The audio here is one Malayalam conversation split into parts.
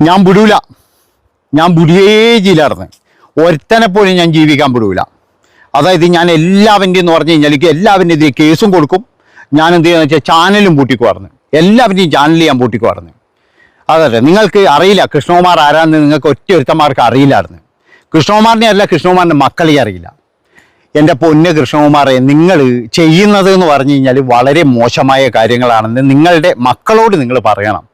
ഞാൻ വിടൂല, ഞാൻ വിടുകയേ ചെയ്യില്ലായിരുന്നു. ഒരുത്തനെ പോലും ഞാൻ ജീവിക്കാൻ വിടൂല. അതായത് ഞാൻ എല്ലാവൻ്റെയും എന്ന് പറഞ്ഞു കഴിഞ്ഞാൽ എല്ലാവരുടെയും കേസും കൊടുക്കും. ഞാൻ എന്ത് ചെയ്യുക വെച്ചാൽ ചാനലും പൂട്ടിക്കുമായിരുന്നു, എല്ലാവരുടെയും ചാനൽ ഞാൻ പൂട്ടിക്കുമായിരുന്നു. അതല്ലേ, നിങ്ങൾക്ക് അറിയില്ല കൃഷ്ണകുമാർ ആരാന്ന് നിങ്ങൾക്ക് ഒറ്റ ഒരുത്തന്മാർക്ക് അറിയില്ലായിരുന്നു. കൃഷ്ണകുമാറിനെ അല്ല, കൃഷ്ണകുമാറിൻ്റെ മക്കളെ അറിയില്ല. എൻ്റെ പൊന്ന് കൃഷ്ണകുമാറെ, നിങ്ങൾ ചെയ്യുന്നത് എന്ന് പറഞ്ഞു കഴിഞ്ഞാൽ വളരെ മോശമായ കാര്യങ്ങളാണെന്ന് നിങ്ങളുടെ മക്കളോട് നിങ്ങൾ പറയണം.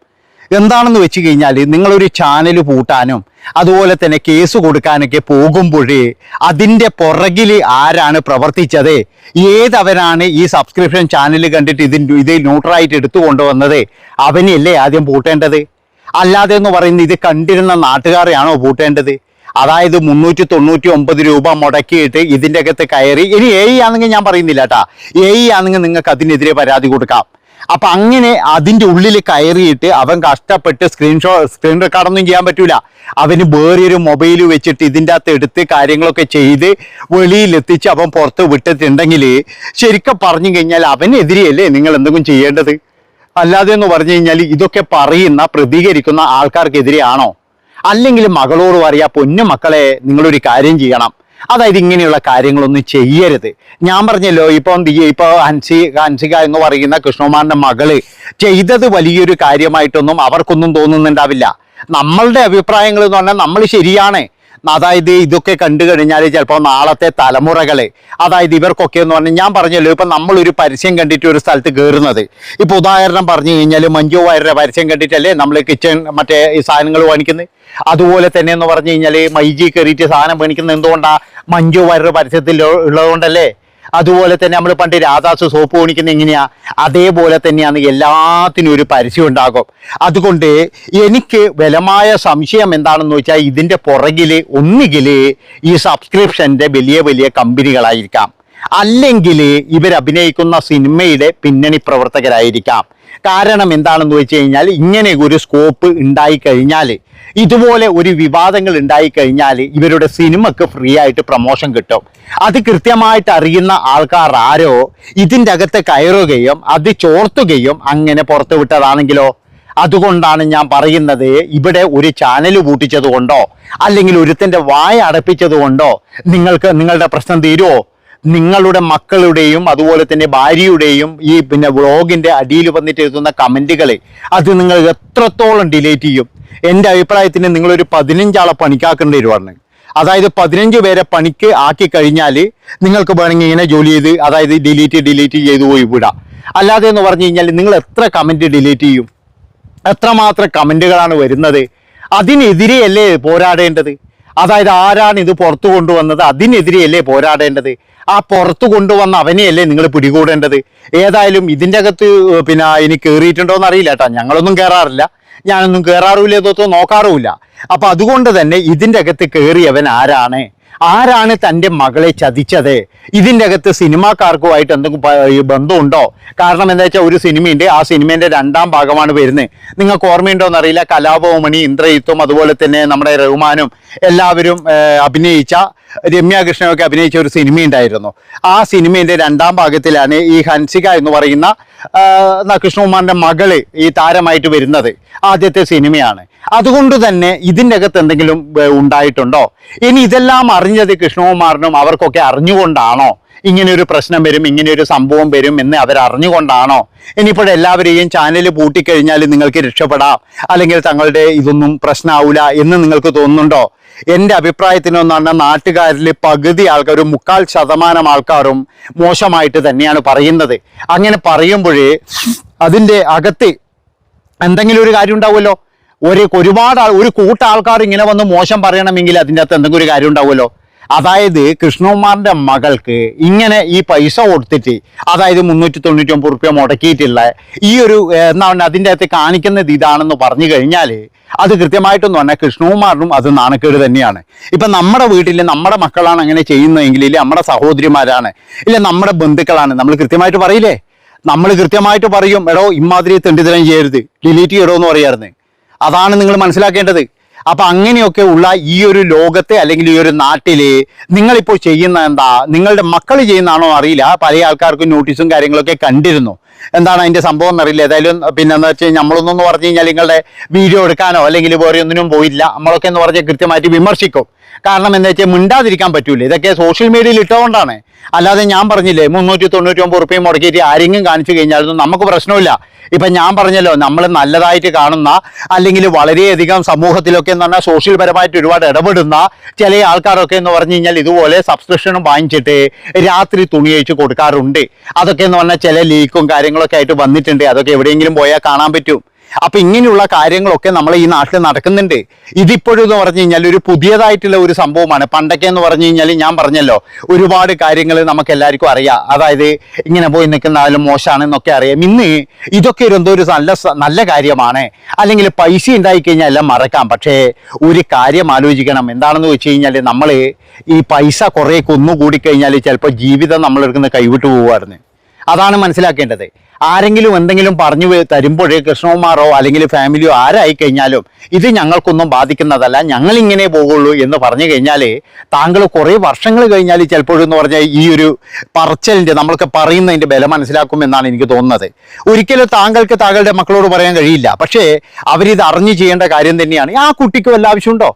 എന്താണെന്ന് വെച്ച് കഴിഞ്ഞാൽ നിങ്ങളൊരു ചാനൽ പൂട്ടാനും അതുപോലെ തന്നെ കേസ് കൊടുക്കാനൊക്കെ പോകുമ്പോഴേ അതിൻ്റെ പുറകിൽ ആരാണ് പ്രവർത്തിച്ചത്, ഏതവനാണ് ഈ സബ്സ്ക്രിപ്ഷൻ ചാനൽ കണ്ടിട്ട് ഇത് ന്യൂട്രലായിട്ട് എടുത്തു കൊണ്ടുവന്നത്, അവനെയല്ലേ ആദ്യം പൂട്ടേണ്ടത്. അല്ലാതെ എന്ന് പറയുന്നത് ഇത് കണ്ടിരുന്ന നാട്ടുകാരെയാണോ പൂട്ടേണ്ടത്? അതായത് 399 രൂപ മുടക്കിയിട്ട് ഇതിൻ്റെ അകത്ത് കയറി, ഇനി AI ആണെങ്കിൽ ഞാൻ പറയുന്നില്ല കേട്ടാ, AI ആണെങ്കിൽ നിങ്ങൾക്ക് അതിനെതിരെ പരാതി കൊടുക്കാം. അപ്പം അങ്ങനെ അതിൻ്റെ ഉള്ളിൽ കയറിയിട്ട് അവൻ കഷ്ടപ്പെട്ട് സ്ക്രീൻ റെക്കോർഡൊന്നും ചെയ്യാൻ പറ്റൂല. അവന് വേറൊരു മൊബൈൽ വെച്ചിട്ട് ഇതിൻ്റെ അകത്ത് എടുത്ത് കാര്യങ്ങളൊക്കെ ചെയ്ത് വെളിയിലെത്തിച്ച് അവൻ പുറത്ത് വിട്ടിട്ടുണ്ടെങ്കിൽ ശരിക്കും പറഞ്ഞു കഴിഞ്ഞാൽ അവനെതിരെയല്ലേ നിങ്ങൾ എന്തെങ്കിലും ചെയ്യേണ്ടത്. അല്ലാതെ എന്ന് പറഞ്ഞു കഴിഞ്ഞാൽ ഇതൊക്കെ പറയുന്ന പ്രതികരിക്കുന്ന ആൾക്കാർക്കെതിരെയാണോ? അല്ലെങ്കിൽ മകളോട് പറയാ, പൊന്നു മക്കളെ നിങ്ങളൊരു കാര്യം ചെയ്യണം, അതായത് ഇങ്ങനെയുള്ള കാര്യങ്ങളൊന്നും ചെയ്യരുത്. ഞാൻ പറഞ്ഞല്ലോ, ഇപ്പോൾ ഹൻസിക എന്ന് പറയുന്ന കൃഷ്ണകുമാറിന്റെ മകള് ചെയ്തത് വലിയൊരു കാര്യമായിട്ടൊന്നും അവർക്കൊന്നും തോന്നുന്നുണ്ടാവില്ല. നമ്മളുടെ അഭിപ്രായങ്ങൾ എന്ന് പറഞ്ഞാൽ നമ്മൾ ശരിയാണ്. അതായത് ഇതൊക്കെ കണ്ടു കഴിഞ്ഞാൽ ചിലപ്പോൾ നാളത്തെ തലമുറകളെ, അതായത് ഇവർക്കൊക്കെ എന്ന് പറഞ്ഞാൽ ഞാൻ പറഞ്ഞല്ലോ, ഇപ്പം നമ്മളൊരു പരസ്യം കണ്ടിട്ട് ഒരു സ്ഥലത്ത് കയറുന്നത്, ഇപ്പോൾ ഉദാഹരണം പറഞ്ഞു കഴിഞ്ഞാൽ മഞ്ജു വാര്യരുടെ പരസ്യം കണ്ടിട്ടല്ലേ നമ്മൾ കിച്ചൺ മറ്റേ ഈ സാധനങ്ങൾ മേടിക്കുന്നത്. അതുപോലെ തന്നെ എന്ന് പറഞ്ഞു കഴിഞ്ഞാൽ മൈജി കയറിയിട്ട് സാധനം മേടിക്കുന്നത് എന്തുകൊണ്ടാണ്? മഞ്ജു വാര്യരുടെ പരസ്യത്തിൽ ഉള്ളതുകൊണ്ടല്ലേ. അതുപോലെ തന്നെ നമ്മൾ പണ്ട് രാധാസ് സോപ്പ് മേടിക്കുന്നത് എങ്ങനെയാ? അതേപോലെ തന്നെയാണ് എല്ലാത്തിനും ഒരു പരസ്യം ഉണ്ടാകും. അതുകൊണ്ട് എനിക്ക് ബലമായ സംശയം എന്താണെന്ന് വെച്ചാൽ ഇതിൻ്റെ പുറകിൽ ഒന്നുകിൽ ഈ സബ്സ്ക്രിപ്ഷൻ്റെ വലിയ വലിയ കമ്പനികളായിരിക്കാം, അല്ലെങ്കിൽ ഇവരഭിനയിക്കുന്ന സിനിമയുടെ പിന്നണി പ്രവർത്തകരായിരിക്കാം. കാരണം എന്താണെന്ന് വെച്ച് കഴിഞ്ഞാൽ ഇങ്ങനെ ഒരു സ്കോപ്പ് ഉണ്ടായിക്കഴിഞ്ഞാൽ, ഇതുപോലെ ഒരു വിവാദങ്ങൾ ഉണ്ടായിക്കഴിഞ്ഞാൽ ഇവരുടെ സിനിമക്ക് ഫ്രീ ആയിട്ട് പ്രൊമോഷൻ കിട്ടും. അത് കൃത്യമായിട്ട് അറിയുന്ന ആൾക്കാർ ആരോ ഇതിൻ്റെ അകത്ത് കയറുകയും അത് ചോർത്തുകയും അങ്ങനെ പുറത്തു വിട്ടതാണെങ്കിലോ? അതുകൊണ്ടാണ് ഞാൻ പറയുന്നത്, ഇവിടെ ഒരു ചാനൽ പൂട്ടിച്ചത് കൊണ്ടോ അല്ലെങ്കിൽ ഒരുത്തൻ്റെ വായ അടപ്പിച്ചത് കൊണ്ടോ നിങ്ങൾക്ക് നിങ്ങളുടെ പ്രശ്നം തീരുമോ? നിങ്ങളുടെ മക്കളുടെയും അതുപോലെ തന്നെ ഭാര്യയുടെയും ഈ വ്ളോഗിൻ്റെ അടിയിൽ വന്നിട്ട് എഴുതുന്ന കമൻറ്റുകൾ അത് നിങ്ങൾ എത്രത്തോളം ഡിലീറ്റ് ചെയ്യും? എൻ്റെ അഭിപ്രായത്തിന് നിങ്ങളൊരു 15 ആളെ പണിക്കാക്കേണ്ടി വരുവാണ്. അതായത് 15 പേരെ പണിക്ക് ആക്കി കഴിഞ്ഞാൽ നിങ്ങൾക്ക് വേണമെങ്കിൽ ഇങ്ങനെ ജോലി ചെയ്ത്, അതായത് ഡിലീറ്റ് ചെയ്ത് പോയി വിടാം. അല്ലാതെ എന്ന് പറഞ്ഞു കഴിഞ്ഞാൽ നിങ്ങൾ എത്ര കമൻറ്റ് ഡിലീറ്റ് ചെയ്യും? എത്രമാത്രം കമൻറ്റുകളാണ് വരുന്നത്? അതിനെതിരെയല്ലേ പോരാടേണ്ടത്? അതായത് ആരാണ് ഇത് പുറത്തു കൊണ്ടുവന്നത്, അതിനെതിരെയല്ലേ പോരാടേണ്ടത്? ആ പുറത്തു കൊണ്ടുവന്ന അവനെയല്ലേ നിങ്ങൾ പിടികൂടേണ്ടത്? ഏതായാലും ഇതിൻ്റെ അകത്ത് ഇനി കയറിയിട്ടുണ്ടോയെന്ന് അറിയില്ല കേട്ടോ, ഞങ്ങളൊന്നും കയറാറില്ല, ഞാനൊന്നും കയറാറുമില്ല, ഇതൊക്കെ നോക്കാറുമില്ല. അപ്പം അതുകൊണ്ട് തന്നെ ഇതിൻ്റെ അകത്ത് കയറിയവൻ ആരാണ് തൻ്റെ മകളെ ചതിച്ചത്? ഇതിൻ്റെ അകത്ത് സിനിമാക്കാർക്കുമായിട്ട് എന്തെങ്കിലും ബന്ധമുണ്ടോ? കാരണം എന്താ വെച്ചാൽ ഒരു സിനിമയുണ്ട്, ആ സിനിമേൻ്റെ 2ാം ഭാഗമാണ് വരുന്നത്. നിങ്ങൾക്ക് ഓർമ്മയുണ്ടോയെന്ന് അറിയില്ല, കലാഭവമണി, ഇന്ദ്രജിത്തും അതുപോലെ തന്നെ നമ്മുടെ റഹ്മാനും എല്ലാവരും അഭിനയിച്ച, രമ്യ കൃഷ്ണനൊക്കെ അഭിനയിച്ച ഒരു സിനിമയുണ്ടായിരുന്നു. ആ സിനിമേൻ്റെ 2ാം ഭാഗത്തിലാണ് ഈ ഹൻസിക എന്ന് പറയുന്ന കൃഷ്ണകുമാറിൻ്റെ മകള് ഈ താരമായിട്ട് വരുന്നത്. ആദ്യത്തെ സിനിമയാണ്. അതുകൊണ്ട് തന്നെ ഇതിൻ്റെ അകത്ത് എന്തെങ്കിലും ഉണ്ടായിട്ടുണ്ടോ? ഇനി ഇതെല്ലാം അറിഞ്ഞത് കൃഷ്ണകുമാറിനും അവർക്കൊക്കെ അറിഞ്ഞുകൊണ്ടാണോ ഇങ്ങനെ ഒരു പ്രശ്നം വരും, ഇങ്ങനെ ഒരു സംഭവം വരും എന്ന് അവരറിഞ്ഞുകൊണ്ടാണോ? ഇനിയിപ്പോഴെല്ലാവരെയും ചാനൽ പൂട്ടിക്കഴിഞ്ഞാൽ നിങ്ങൾക്ക് രക്ഷപ്പെടാം, അല്ലെങ്കിൽ തങ്ങളുടെ ഇതൊന്നും പ്രശ്നമാവില്ല എന്ന് നിങ്ങൾക്ക് തോന്നുന്നുണ്ടോ? എൻ്റെ അഭിപ്രായത്തിനെന്ന് പറഞ്ഞാൽ നാട്ടുകാരിൽ പകുതി ആൾക്കാർ, 3/4% ആൾക്കാരും മോശമായിട്ട് തന്നെയാണ് പറയുന്നത്. അങ്ങനെ പറയുമ്പോഴേ അതിൻ്റെ അകത്ത് എന്തെങ്കിലും ഒരു കാര്യം ഉണ്ടാവുമല്ലോ. ഒരു കൂട്ടാൾക്കാർ ഇങ്ങനെ വന്ന് മോശം പറയണമെങ്കിൽ അതിൻ്റെ അകത്ത് എന്തെങ്കിലും ഒരു കാര്യം ഉണ്ടാവുമല്ലോ. അതായത് കൃഷ്ണകുമാറിൻ്റെ മകൾക്ക് ഇങ്ങനെ ഈ പൈസ കൊടുത്തിട്ട്, അതായത് 399 റുപ്യ മുടക്കിയിട്ടുള്ള ഈ ഒരു എന്താണ് അതിൻ്റെ അകത്ത് കാണിക്കുന്നത് ഇതാണെന്ന് പറഞ്ഞു കഴിഞ്ഞാൽ അത് കൃത്യമായിട്ടെന്ന് പറഞ്ഞാൽ കൃഷ്ണകുമാറിനും അത് നാണക്കേട് തന്നെയാണ്. ഇപ്പം നമ്മുടെ വീട്ടിൽ നമ്മുടെ മക്കളാണ് അങ്ങനെ ചെയ്യുന്നതെങ്കിൽ, ഇല്ല നമ്മുടെ സഹോദരിമാരാണ്, ഇല്ല നമ്മുടെ ബന്ധുക്കളാണ്, നമ്മൾ കൃത്യമായിട്ട് പറയില്ലേ? നമ്മൾ കൃത്യമായിട്ട് പറയും, എടോ ഇമാതിരി തെണ്ടിത്തരം ചെയ്യരുത്, ഡിലീറ്റ് ചെയ്യടോ എന്ന് പറയാറുണ്ട്. അതാണ് നിങ്ങൾ മനസ്സിലാക്കേണ്ടത്. അപ്പൊ അങ്ങനെയൊക്കെ ഉള്ള ഈ ഒരു ലോകത്തെ അല്ലെങ്കിൽ ഈ ഒരു നാട്ടില് നിങ്ങളിപ്പോൾ ചെയ്യുന്ന എന്താ, നിങ്ങളുടെ മക്കൾ ചെയ്യുന്നതാണോ അറിയില്ല. പല ആൾക്കാർക്കും നോട്ടീസും കാര്യങ്ങളൊക്കെ കണ്ടിരുന്നു. എന്താണ് അതിന്റെ സംഭവം എന്നറിയില്ല. ഏതായാലും പിന്നെ എന്താ വെച്ചാൽ നമ്മളൊന്നു പറഞ്ഞു കഴിഞ്ഞാൽ നിങ്ങളുടെ വീഡിയോ എടുക്കാനോ അല്ലെങ്കിൽ വേറെ ഒന്നിനും പോയില്ല. നമ്മളൊക്കെ എന്ന് പറഞ്ഞാൽ കൃത്യമായിട്ട് വിമർശിക്കും. കാരണം എന്താ വെച്ചാൽ മിണ്ടാതിരിക്കാൻ പറ്റൂല. ഇതൊക്കെ സോഷ്യൽ മീഡിയയിൽ ഇട്ടുകൊണ്ടാണ്. അല്ലാതെ ഞാൻ പറഞ്ഞില്ലേ 399 ഉറുപ്പിക മുടക്കിയിട്ട് ആരെങ്കിലും കാണിച്ചു കഴിഞ്ഞാലൊന്നും നമുക്ക് പ്രശ്നമില്ല. ഇപ്പൊ ഞാൻ പറഞ്ഞല്ലോ, നമ്മൾ നല്ലതായിട്ട് കാണുന്ന അല്ലെങ്കിൽ വളരെയധികം സമൂഹത്തിലൊക്കെ എന്ന് പറഞ്ഞാൽ സോഷ്യൽ പരമായിട്ട് ഒരുപാട് ഇടപെടുന്ന ചില ആൾക്കാരൊക്കെ എന്ന് പറഞ്ഞു കഴിഞ്ഞാൽ ഇതുപോലെ സബ്സ്ക്രിപ്ഷനും വാങ്ങിച്ചിട്ട് രാത്രി തുണി അഴിച്ച് കൊടുക്കാറുണ്ട്. അതൊക്കെ എന്ന് പറഞ്ഞാൽ ചില ലീക്കും കാര്യങ്ങളൊക്കെ ആയിട്ട് വന്നിട്ടുണ്ട്. അതൊക്കെ എവിടെയെങ്കിലും പോയാൽ കാണാൻ പറ്റും. അപ്പൊ ഇങ്ങനെയുള്ള കാര്യങ്ങളൊക്കെ നമ്മൾ ഈ നാട്ടിൽ നടക്കുന്നുണ്ട്. ഇതിപ്പോഴും എന്ന് പറഞ്ഞു കഴിഞ്ഞാൽ ഒരു പുതിയതായിട്ടുള്ള ഒരു സംഭവമാണ്. പണ്ടൊക്കെ എന്ന് പറഞ്ഞു കഴിഞ്ഞാൽ ഞാൻ പറഞ്ഞല്ലോ, ഒരുപാട് കാര്യങ്ങൾ നമുക്ക് എല്ലാവർക്കും അറിയാം. അതായത് ഇങ്ങനെ പോയി നിൽക്കുന്നതിലും മോശമാണെന്നൊക്കെ അറിയാം. ഇന്ന് ഇതൊക്കെ എന്തോ ഒരു നല്ല കാര്യമാണ്. അല്ലെങ്കിൽ പൈസ ഉണ്ടായി കഴിഞ്ഞാൽ എല്ലാം മറക്കാം. പക്ഷേ ഒരു കാര്യം ആലോചിക്കണം. എന്താണെന്ന് വെച്ച് കഴിഞ്ഞാൽ നമ്മൾ ഈ പൈസ കുറേ കൊന്നുകൂടിക്കഴിഞ്ഞാൽ ചിലപ്പോൾ ജീവിതം നമ്മളെടുക്കുന്ന കൈവിട്ടു പോകുമായിരുന്നു. അതാണ് മനസ്സിലാക്കേണ്ടത്. ആരെങ്കിലും എന്തെങ്കിലും പറഞ്ഞു തരുമ്പോഴേ കൃഷ്ണകുമാറോ അല്ലെങ്കിൽ ഫാമിലിയോ ആരായി കഴിഞ്ഞാലും ഇത് ഞങ്ങൾക്കൊന്നും ബാധിക്കുന്നതല്ല, ഞങ്ങൾ ഇങ്ങനെ പോകുള്ളൂ എന്ന് പറഞ്ഞു കഴിഞ്ഞാൽ താങ്കൾ കുറേ വർഷങ്ങൾ കഴിഞ്ഞാൽ ചിലപ്പോഴെന്ന് പറഞ്ഞാൽ ഈ ഒരു പറച്ചലിൻ്റെ നമ്മൾക്ക് പറയുന്നതിൻ്റെ ബലം മനസ്സിലാക്കുമെന്നാണ് എനിക്ക് തോന്നുന്നത്. ഒരിക്കലും താങ്കൾക്ക് താങ്കളുടെ മക്കളോട് പറയാൻ കഴിയില്ല. പക്ഷേ അവരിത് അറിഞ്ഞു ചെയ്യേണ്ട കാര്യം തന്നെയാണ്. ആ കുട്ടിക്ക് വല്ല ആവശ്യമുണ്ടോ?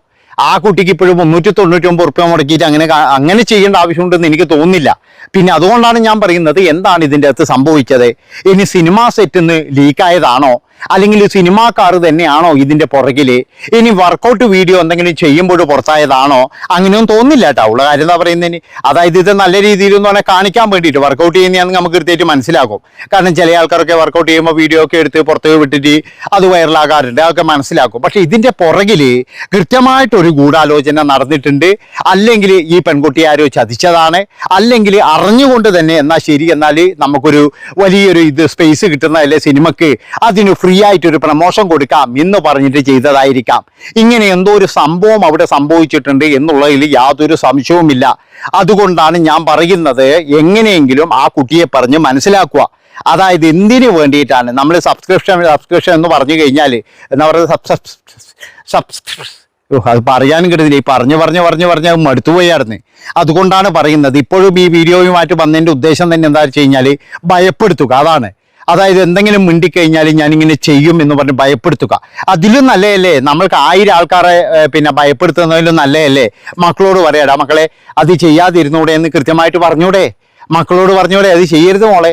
ആ കുട്ടിക്ക് ഇപ്പോഴും 399 ഉറുപ്പിക മുടക്കിയിട്ട് അങ്ങനെ ചെയ്യേണ്ട ആവശ്യമുണ്ടെന്ന് എനിക്ക് തോന്നുന്നില്ല. പിന്നെ അതുകൊണ്ടാണ് ഞാൻ പറയുന്നത്, എന്താണ് ഇതിൻ്റെ അകത്ത് സംഭവിച്ചത്? ഇനി സിനിമാ സെറ്റിൽ നിന്ന് ലീക്കായതാണോ, അല്ലെങ്കിൽ സിനിമാക്കാർ തന്നെയാണോ ഇതിൻ്റെ പുറകില്? ഇനി വർക്കൗട്ട് വീഡിയോ എന്തെങ്കിലും ചെയ്യുമ്പോൾ പുറത്തായതാണോ? അങ്ങനെയൊന്നും തോന്നില്ല കേട്ടോ. ഉള്ള കാര്യം എന്താ പറയുന്നതിന്, അതായത് ഇത് നല്ല രീതിയിൽ എന്ന് പറഞ്ഞാൽ കാണിക്കാൻ വേണ്ടിയിട്ട് വർക്കൗട്ട് ചെയ്യുന്നതാണെന്ന് നമുക്ക് കൃത്യമായിട്ട് മനസ്സിലാക്കും. കാരണം ചില ആൾക്കാരൊക്കെ വർക്കൗട്ട് ചെയ്യുമ്പോൾ വീഡിയോ ഒക്കെ എടുത്ത് പുറത്തേക്ക് വിട്ടിട്ട് അത് വൈറലാകാറുണ്ട്. അതൊക്കെ മനസ്സിലാക്കും. പക്ഷെ ഇതിൻ്റെ പുറകില് കൃത്യമായിട്ടൊരു ഗൂഢാലോചന നടന്നിട്ടുണ്ട്. അല്ലെങ്കിൽ ഈ പെൺകുട്ടിയെ ആരോ ചതിച്ചതാണ്, അല്ലെങ്കിൽ അറിഞ്ഞുകൊണ്ട് തന്നെ എന്നാൽ ശരി, എന്നാൽ നമുക്കൊരു വലിയൊരു സ്പേസ് കിട്ടുന്നതല്ലേ സിനിമക്ക്, അതിന് ഫ്രീ ആയിട്ടൊരു പ്രമോഷൻ കൊടുക്കാം എന്ന് പറഞ്ഞിട്ട് ചെയ്തതായിരിക്കാം. ഇങ്ങനെ എന്തോ ഒരു സംഭവം അവിടെ സംഭവിച്ചിട്ടുണ്ട് എന്നുള്ളതിൽ യാതൊരു സംശയവുമില്ല. അതുകൊണ്ടാണ് ഞാൻ പറയുന്നത്, എങ്ങനെയെങ്കിലും ആ കുട്ടിയെ പറഞ്ഞ് മനസ്സിലാക്കുക. അതായത് എന്തിനു വേണ്ടിയിട്ടാണ് നമ്മൾ സബ്സ്ക്രിപ്ഷൻ എന്ന് പറഞ്ഞു കഴിഞ്ഞാൽ എന്താ പറയുക, അത് പറയാനും കിട്ടുന്നില്ല. ഈ പറഞ്ഞ് മടുത്തുപോയായിരുന്നു. അതുകൊണ്ടാണ് പറയുന്നത്. ഇപ്പോഴും ഈ വീഡിയോയുമായിട്ട് വന്നതിൻ്റെ ഉദ്ദേശം തന്നെ എന്താ വെച്ച് കഴിഞ്ഞാൽ ഭയപ്പെടുത്തുക. അതായത് എന്തെങ്കിലും മിണ്ടിക്കഴിഞ്ഞാൽ ഞാനിങ്ങനെ ചെയ്യും എന്ന് പറഞ്ഞ് ഭയപ്പെടുത്തുക. അതിലും നല്ലതല്ലേ നമ്മൾക്ക് 1000 ആൾക്കാരെ പിന്നെ ഭയപ്പെടുത്തുന്നതിലും നല്ലതല്ലേ മക്കളോട് പറയാടാ മക്കളെ അത് ചെയ്യാതിരുന്നൂടെ എന്ന് കൃത്യമായിട്ട് പറഞ്ഞൂടെ? മക്കളോട് പറഞ്ഞൂടെ അത് ചെയ്യരുത് മോളെ,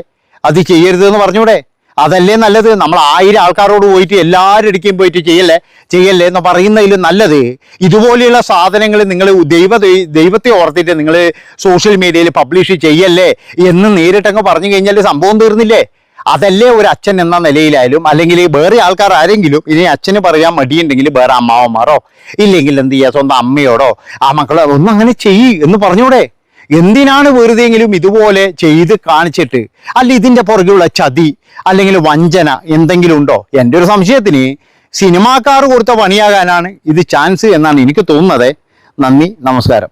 അത് ചെയ്യരുത് എന്ന് പറഞ്ഞൂടെ? അതല്ലേ നല്ലത്? നമ്മൾ 1000 ആൾക്കാരോട് പോയിട്ട് എല്ലാവരുടെ ഇടയ്ക്കും പോയിട്ട് ചെയ്യല്ലേ എന്ന് പറയുന്നതിലും നല്ലത് ഇതുപോലെയുള്ള സാധനങ്ങൾ നിങ്ങൾ ദൈവത്തെ ഓർത്തിട്ട് നിങ്ങൾ സോഷ്യൽ മീഡിയയിൽ പബ്ലിഷ് ചെയ്യല്ലേ എന്ന് നേരിട്ടങ്ങ് പറഞ്ഞു കഴിഞ്ഞാൽ സംഭവം തീർന്നില്ലേ? അതല്ലേ ഒരു അച്ഛൻ എന്ന നിലയിലായാലും, അല്ലെങ്കിൽ വേറെ ആൾക്കാർ ആരെങ്കിലും ഇനി അച്ഛന് പറയാൻ മടിയുണ്ടെങ്കിൽ വേറെ അമ്മാവന്മാരോ ഇല്ലെങ്കിൽ എന്ത് ചെയ്യുക സ്വന്തം അമ്മയോടോ ആ മക്കളെ ഒന്നും അങ്ങനെ ചെയ്യ് എന്ന് പറഞ്ഞൂടെ? എന്തിനാണ് വെറുതെയെങ്കിലും ഇതുപോലെ ചെയ്ത് കാണിച്ചിട്ട്? അല്ല ഇതിൻ്റെ പുറകെയുള്ള ചതി അല്ലെങ്കിൽ വഞ്ചന എന്തെങ്കിലും ഉണ്ടോ? എൻ്റെ ഒരു സംശയത്തിന് സിനിമാക്കാർ കൊടുത്ത പണിയാകാനാണ് ഇത് ചാൻസ് എന്നാണ് എനിക്ക് തോന്നുന്നത്. നന്ദി, നമസ്കാരം.